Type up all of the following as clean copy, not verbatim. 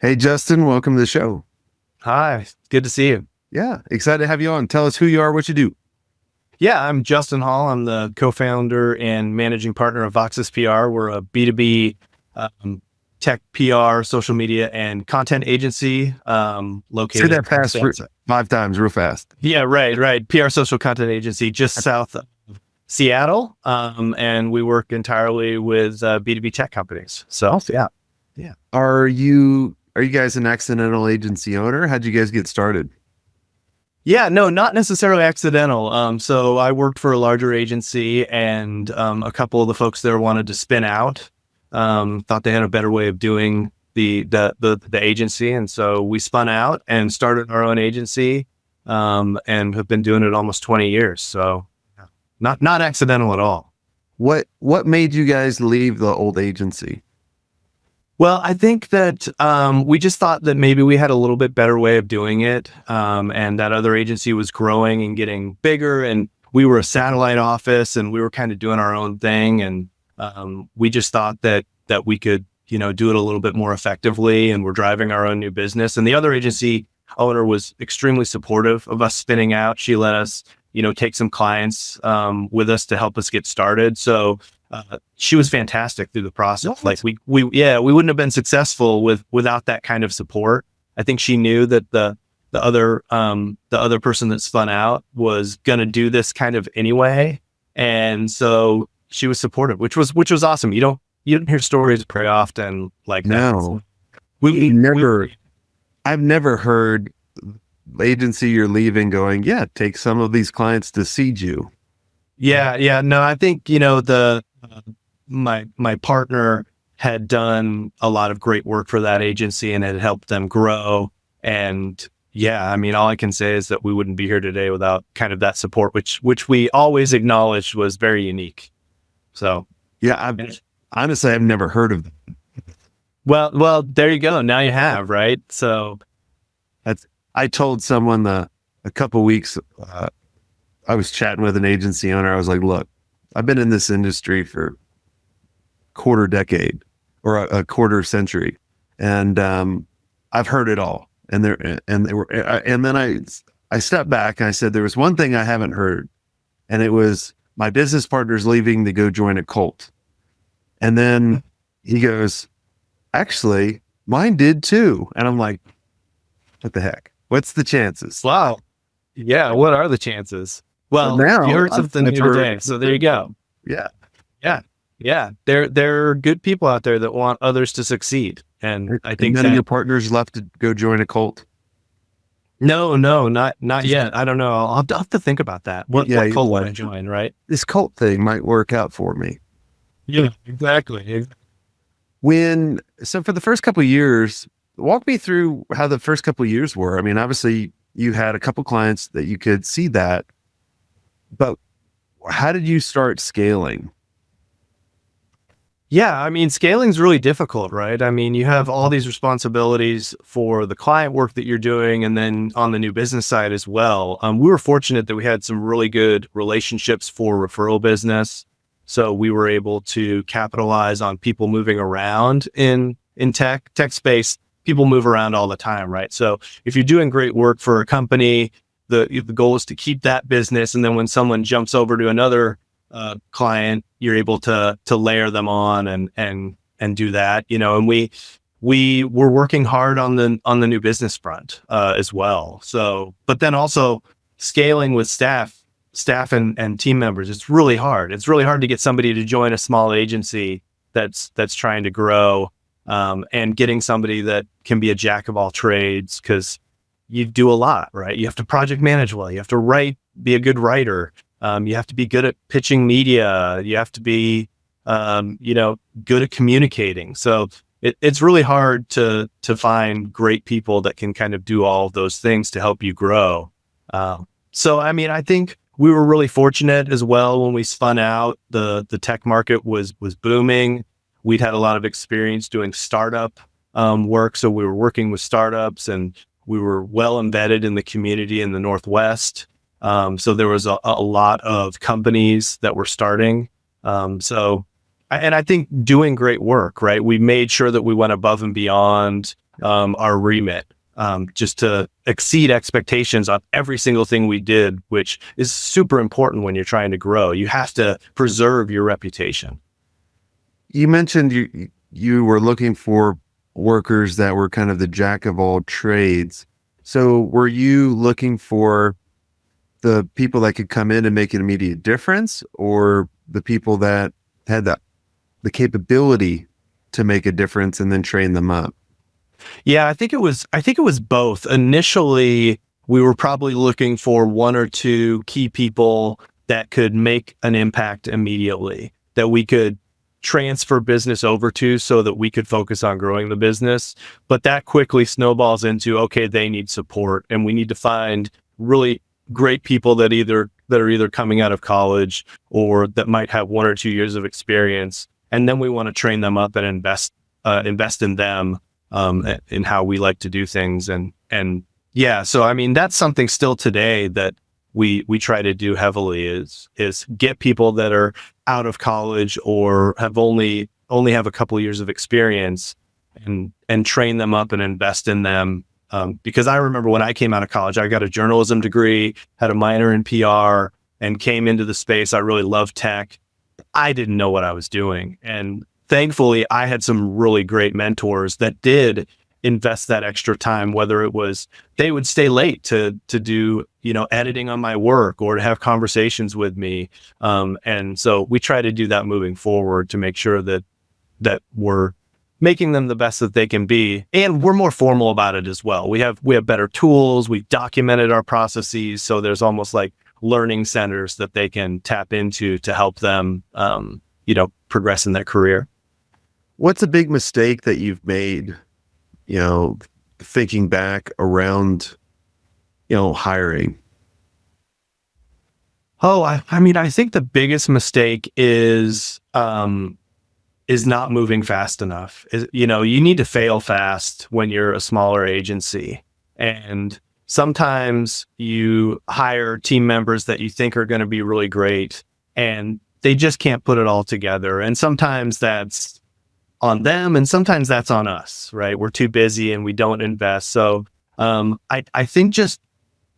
Hey, Justin, welcome to the show. Hi, good to see you. Yeah, excited to have you on. Tell us who you are, what you do. Yeah, I'm Justin Hall. I'm the co-founder and managing partner of Voxus PR. We're a B2B um, tech PR, social media, and content agency Say located that fast south. 5 times, real fast. Yeah, right. PR social content agency just south of Seattle, and we work entirely with B2B tech companies. So yeah. Are you guys an accidental agency owner? How'd you guys get started? Yeah, no, not necessarily accidental. So I worked for a larger agency, and a couple of the folks there wanted to spin out. Thought they had a better way of doing the agency, and so we spun out and started our own agency, and have been doing it almost 20 years. So not accidental at all. What made you guys leave the old agency? Well, I think that we just thought that maybe we had a little bit better way of doing it, and that other agency was growing and getting bigger, and we were a satellite office, and we were kind of doing our own thing, and we just thought that we could, do it a little bit more effectively, and we're driving our own new business. And the other agency owner was extremely supportive of us spinning out. She let us, take some clients with us to help us get started. So she was fantastic through the process. Like we wouldn't have been successful without that kind of support. I think she knew that the other person that spun out was going to do this kind of anyway, and so she was supportive, which was awesome. You don't hear stories very often like that. No, I've never heard the agency you're leaving going, yeah, take some of these clients to seed you. Yeah. No, I think my partner had done a lot of great work for that agency and had helped them grow. And yeah, I mean, all I can say is that we wouldn't be here today without kind of that support, which we always acknowledged was very unique. So Yeah, honestly, I've never heard of them. well, there you go. Now you have, right? So I told someone a couple weeks, I was chatting with an agency owner. I was like, look, I've been in this industry for quarter decade or a quarter century, and I've heard it all. And then I stepped back and I said, there was one thing I haven't heard, and it was my business partner's leaving to go join a cult. And then he goes, actually, mine did too. And I'm like, what the heck? What's the chances? wow. Yeah, what are the chances? Well, now you heard something the other day, so there you go. Yeah. Yeah. There are good people out there that want others to succeed, and I think none of your partners left to go join a cult. no, not yet. I don't know. I'll have to think about that. What cult would I join? Right? This cult thing might work out for me. Yeah, exactly. So for the first couple of years, walk me through how the first couple of years were. I mean, obviously you had a couple clients that you could see that, but how did you start scaling? Yeah, I mean, scaling's really difficult, right? I mean, you have all these responsibilities for the client work that you're doing, and then on the new business side as well. We were fortunate that we had some really good relationships for referral business, so we were able to capitalize on people moving around in tech space. People move around all the time, right? So if you're doing great work for a company, the goal is to keep that business, and then when someone jumps over to another client, you're able to layer them on and do that, and we were working hard on the new business front as well. So, but then also scaling with staff and team members, it's really hard. It's really hard to get somebody to join a small agency that's trying to grow, and getting somebody that can be a jack of all trades, because you do a lot, right? You have to project manage well. You have to be a good writer. You have to be good at pitching media. You have to be, good at communicating. So it's really hard to find great people that can kind of do all of those things to help you grow. So, I mean, I think we were really fortunate as well when we spun out. The tech market was booming. We'd had a lot of experience doing startup work. So we were working with startups, and we were well embedded in the community in the Northwest. So there was a lot of companies that were starting. And I think doing great work, right? We made sure that we went above and beyond our remit, just to exceed expectations on every single thing we did, which is super important when you're trying to grow. You have to preserve your reputation. You mentioned you were looking for workers that were kind of the jack of all trades. So were you looking for the people that could come in and make an immediate difference, or the people that had the capability to make a difference and then train them up? Yeah, I think it was both. Initially, we were probably looking for one or two key people that could make an impact immediately, that we could transfer business over to so that we could focus on growing the business. But that quickly snowballs into, okay, they need support, and we need to find really great people that are either coming out of college or that might have 1 or 2 years of experience. And then we want to train them up and invest in them, in how we like to do things. And yeah, so I mean, that's something still today that we try to do heavily is get people that are out of college or have only have a couple of years of experience, and train them up and invest in them. Because I remember when I came out of college, I got a journalism degree, had a minor in PR, and came into the space. I really loved tech. I didn't know what I was doing. And thankfully, I had some really great mentors that did invest that extra time, whether it was they would stay late to do, editing on my work or to have conversations with me. And so we try to do that moving forward to make sure that we're making them the best that they can be. And we're more formal about it as well. We have better tools. We've documented our processes. So there's almost like learning centers that they can tap into to help them, progress in their career. What's a big mistake that you've made, thinking back around, hiring? Oh, I think the biggest mistake is not moving fast enough. You need to fail fast when you're a smaller agency. And sometimes you hire team members that you think are going to be really great, and they just can't put it all together. And sometimes that's on them, and sometimes that's on us, right? We're too busy and we don't invest. So I think just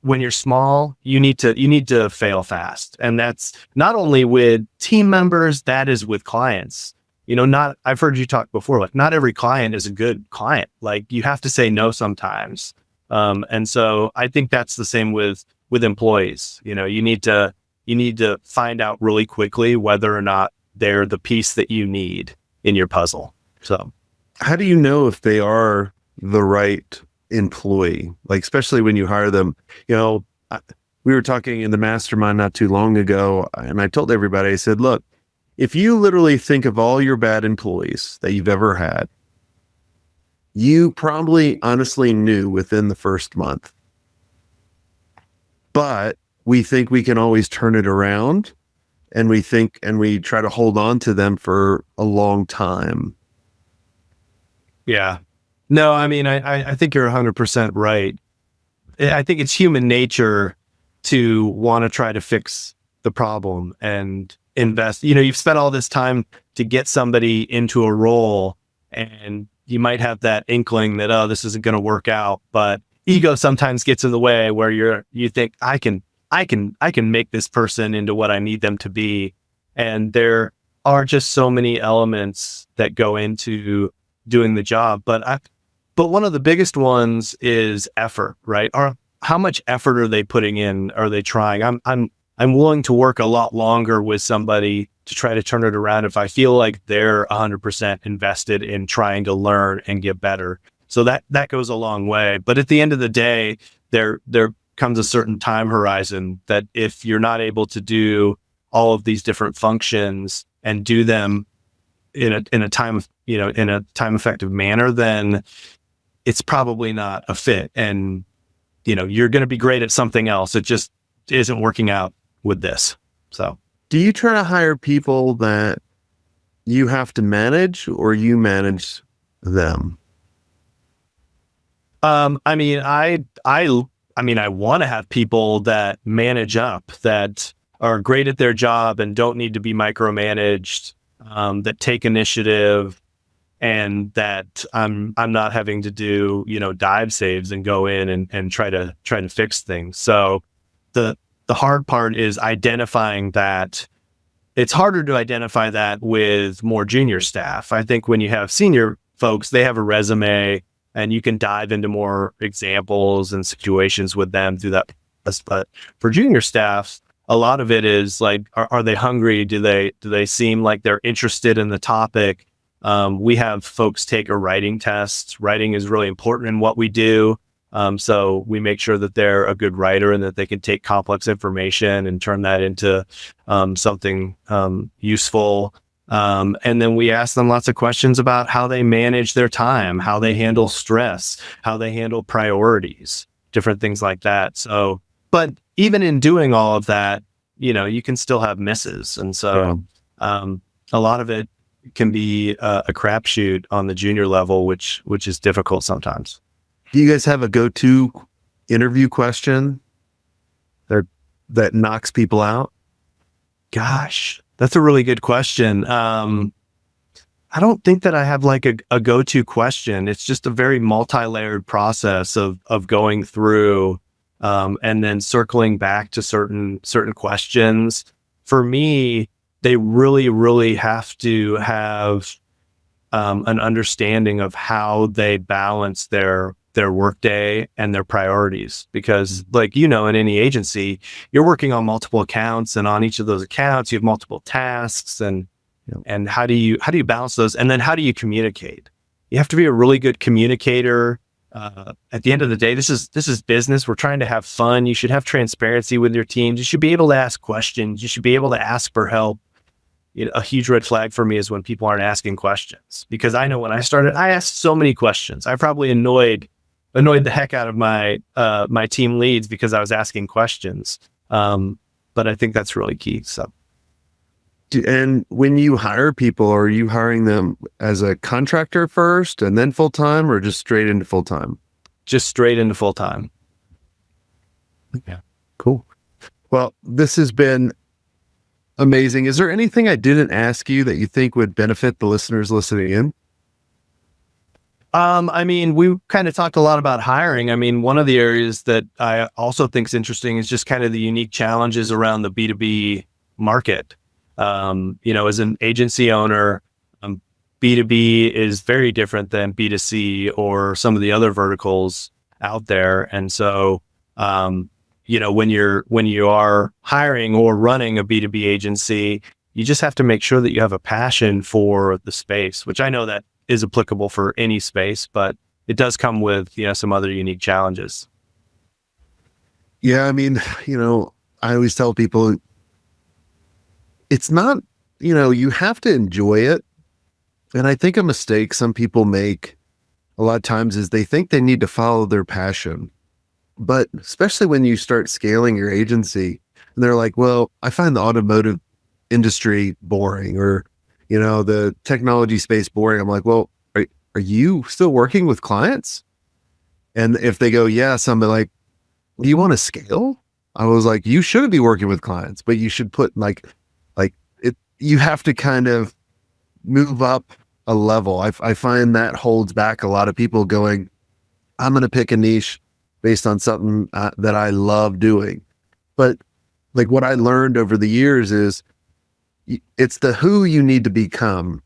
when you're small, you need to fail fast. And that's not only with team members, that is with clients. I've heard you talk before, like not every client is a good client. Like you have to say no sometimes. And so I think that's the same with employees. You need to find out really quickly whether or not they're the piece that you need in your puzzle. So how do you know if they are the right employee? Like, especially when you hire them, we were talking in the mastermind not too long ago, and I told everybody, I said, look, if you literally think of all your bad employees that you've ever had, you probably honestly knew within the first month. But we think we can always turn it around, and we try to hold on to them for a long time. yeah, no, I think you're 100% right. I think it's human nature to want to try to fix the problem and invest. You've spent all this time to get somebody into a role, and you might have that inkling that, oh, this isn't going to work out, but ego sometimes gets in the way where you think I can make this person into what I need them to be. And there are just so many elements that go into doing the job. But one of the biggest ones is effort, right? Or how much effort are they putting in? Are they trying? I'm willing to work a lot longer with somebody to try to turn it around if I feel like they're 100% invested in trying to learn and get better. So that goes a long way. But at the end of the day, there comes a certain time horizon that if you're not able to do all of these different functions and do them in a time effective manner, then it's probably not a fit. And you're going to be great at something else. It just isn't working out with this. So do you try to hire people that you have to manage, or you manage them? I want to have people that manage up, that are great at their job and don't need to be micromanaged, that take initiative and that I'm not having to do, dive saves and go in and try to fix things. So the hard part is identifying that. It's harder to identify that with more junior staff. I think when you have senior folks, they have a resume and you can dive into more examples and situations with them through that. But for junior staff, a lot of it is like, are they hungry? Do they seem like they're interested in the topic? We have folks take a writing test. Writing is really important in what we do. So we make sure that they're a good writer and that they can take complex information and turn that into something useful. And then we ask them lots of questions about how they manage their time, how they handle stress, how they handle priorities, different things like that. So, but even in doing all of that, you can still have misses. And so a lot of it can be a crapshoot on the junior level, which is difficult sometimes. Do you guys have a go-to interview question that knocks people out? Gosh, that's a really good question. I don't think that I have like a go-to question. It's just a very multi-layered process of going through and then circling back to certain questions. For me, they really, really have to have an understanding of how they balance their workday and their priorities, because like, in any agency, you're working on multiple accounts, and on each of those accounts, you have multiple tasks, and how do you balance those? And then how do you communicate? You have to be a really good communicator. At the end of the day, this is business. We're trying to have fun. You should have transparency with your teams. You should be able to ask questions. You should be able to ask for help. A huge red flag for me is when people aren't asking questions, because I know when I started, I asked so many questions. I probably annoyed the heck out of my team leads because I was asking questions. But I think that's really key. So, and when you hire people, are you hiring them as a contractor first and then full time, or just straight into full time? Just straight into full time. Yeah, cool. Well, this has been amazing. Is there anything I didn't ask you that you think would benefit the listeners listening in? We kind of talked a lot about hiring. One of the areas that I also think is interesting is just kind of the unique challenges around the B2B market. As an agency owner, B2B is very different than B2C or some of the other verticals out there. And so, when you are hiring or running a B2B agency, you just have to make sure that you have a passion for the space, which I know that is applicable for any space, but it does come with, some other unique challenges. Yeah. I always tell people it's not, you have to enjoy it. And I think a mistake some people make a lot of times is they think they need to follow their passion. But especially when you start scaling your agency and they're like, well, I find the automotive industry boring, or, the technology space boring. I'm like, well, are you still working with clients? And if they go, yes, I'm like, do you want to scale? I was like, you shouldn't be working with clients, but you should put like it, you have to kind of move up a level. I find that holds back a lot of people going, I'm going to pick a niche based on something that I love doing. But like what I learned over the years is it's the who you need to become,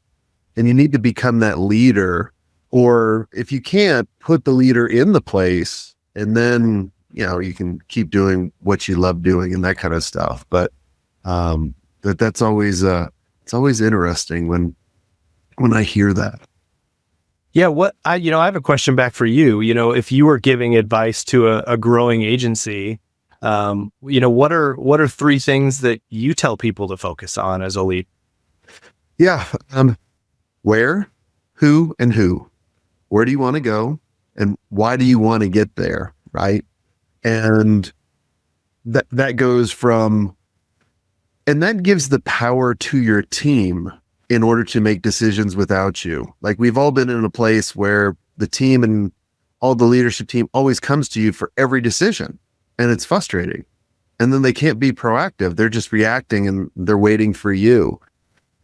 and you need to become that leader. Or if you can't, put the leader in the place, and then, you can keep doing what you love doing and that kind of stuff. But that's always, it's always interesting when I hear that. Yeah. I have a question back for you. If you were giving advice to a growing agency, what are three things that you tell people to focus on as a lead? Yeah. Where, who, and who. Where do you want to go, and why do you want to get there? Right. And that goes from, and that gives the power to your team in order to make decisions without you. Like, we've all been in a place where the team and all the leadership team always comes to you for every decision, and it's frustrating. And then they can't be proactive. They're just reacting and they're waiting for you.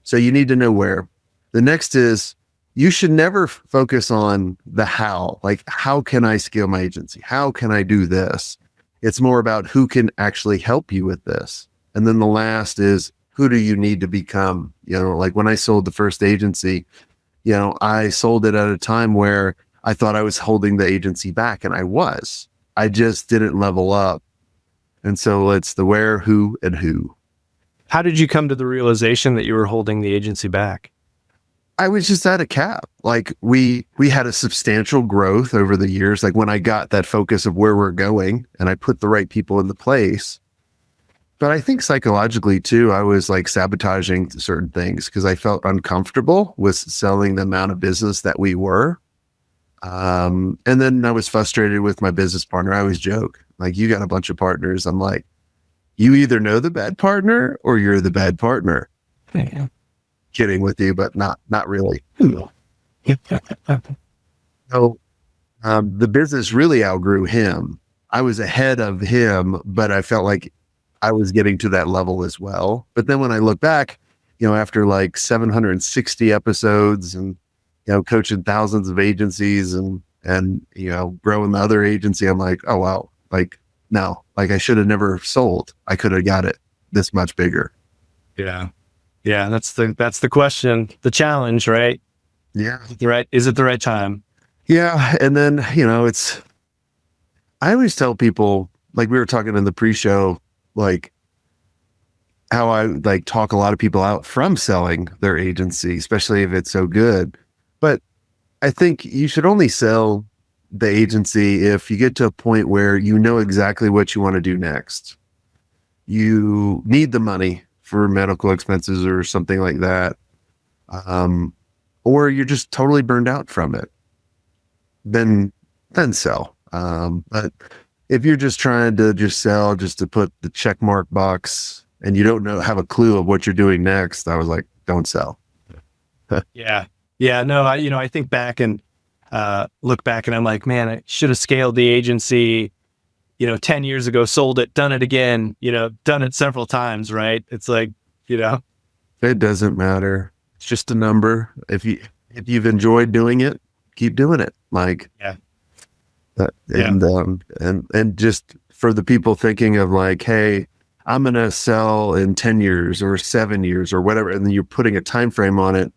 So you need to know where. The next is, you should never focus on the how. Like, how can I scale my agency? How can I do this? It's more about who can actually help you with this. And then the last is, who do you need to become? Like when I sold the first agency, I sold it at a time where I thought I was holding the agency back, and I was. I just didn't level up. And so it's the where, who, and who. How did you come to the realization that you were holding the agency back? I was just at a cap. Like we had a substantial growth over the years. Like when I got that focus of where we're going and I put the right people in the place. But I think psychologically too, I was like sabotaging certain things because I felt uncomfortable with selling the amount of business that we were. And then I was frustrated with my business partner. I always joke, like, you got a bunch of partners. I'm like, you either know the bad partner or you're the bad partner. Yeah. Kidding with you, but not really. So the business really outgrew him. I was ahead of him, but I felt like I was getting to that level as well. But then when I look back, after like 760 episodes and, coaching thousands of agencies and growing the other agency, I'm like, oh, wow. Like, no, like I should have never sold. I could have got it this much bigger. Yeah. Yeah. That's the question, the challenge, right? Yeah. Is it the right time? Yeah. And then, I always tell people, like we were talking in the pre-show, like how I like talk a lot of people out from selling their agency, especially if it's so good. But I think you should only sell the agency if you get to a point where you know exactly what you want to do next. You need the money for medical expenses or something like that. Or you're just totally burned out from it. Then sell. But if you're just trying to just sell just to put the check mark box and you don't have a clue of what you're doing next, I was like, don't sell. Yeah. Yeah. No, I think back and look back and I'm like, man, I should have scaled the agency, 10 years ago, sold it, done it again, done it several times, right? It's like, it doesn't matter. It's just a number. If you've enjoyed doing it, keep doing it. Like, yeah. And just for the people thinking of like, hey, I'm going to sell in 10 years or 7 years or whatever, and then you're putting a time frame on it.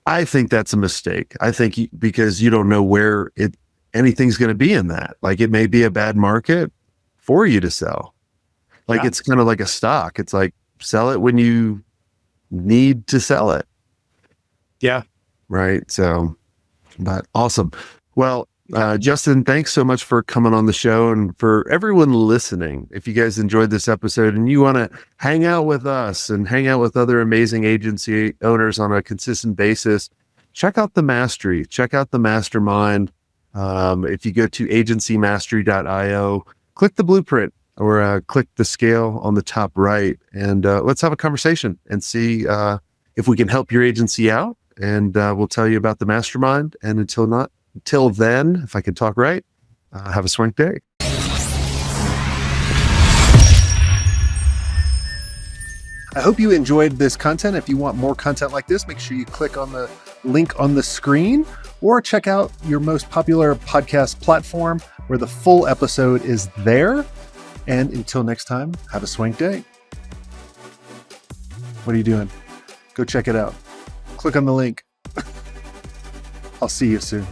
I think that's a mistake. I think because you don't know where anything's going to be in that. Like it may be a bad market for you to sell. Like It's kind of like a stock. It's like sell it when you need to sell it. Yeah. Right. So, but awesome. Well, Justin, thanks so much for coming on the show, and for everyone listening. If you guys enjoyed this episode and you want to hang out with us and hang out with other amazing agency owners on a consistent basis, check out the Mastery, check out the Mastermind. If you go to agencymastery.io, click the blueprint or click the scale on the top right, and let's have a conversation and see if we can help your agency out. And we'll tell you about the Mastermind. And until then, if I can talk right, have a swank day. I hope you enjoyed this content. If you want more content like this, make sure you click on the link on the screen or check out your most popular podcast platform where the full episode is there. And until next time, have a swank day. What are you doing? Go check it out. Click on the link. I'll see you soon.